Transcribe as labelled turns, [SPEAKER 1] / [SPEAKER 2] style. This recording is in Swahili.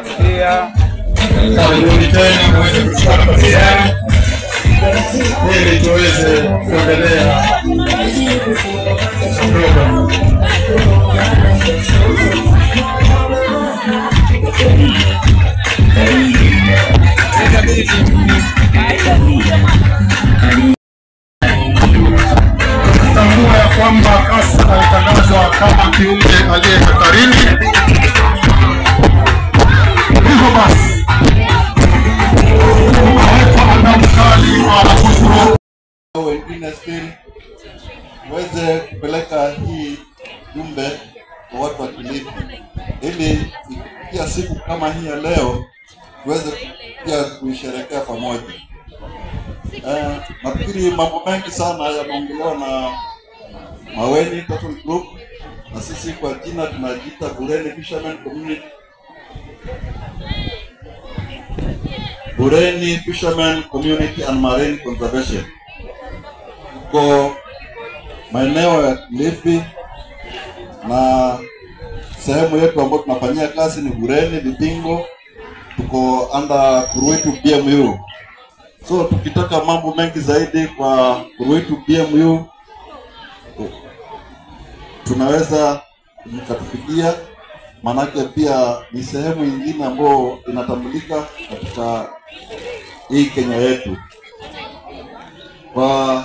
[SPEAKER 1] kabilia.
[SPEAKER 2] Karibuni tena muweze kuchukua nafasi yenu ili tuweze kuendelea program. Tambua ya kwamba Kasa alitangazwa kama kiumbe aliye hatarini. Hivyo basi
[SPEAKER 3] wengine still weze kupeleka hii jumbe kwa watu wa Kilifi ili ikifikia siku kama hii ya leo tuweze pia kuisherehekea pamoja. Nafikiri mambo mengi sana yameongelewa na Maweni Total Group, na sisi kwa jina tunajiita Bureni Fishermen Community. Bureni Fishermen Community and Marine Conservation. Tuko maeneo ya Kilifi na sehemu yetu ambayo tunafanyia kazi ni Bureni Vipingo. Tuko under Kuruitu BMU. So tukitaka mambo mengi zaidi kwa Kuruitu BMU tunaweza mkatufikia, manake pia ni sehemu nyingine ambayo inatambulika katika hii Kenya yetu. Kwa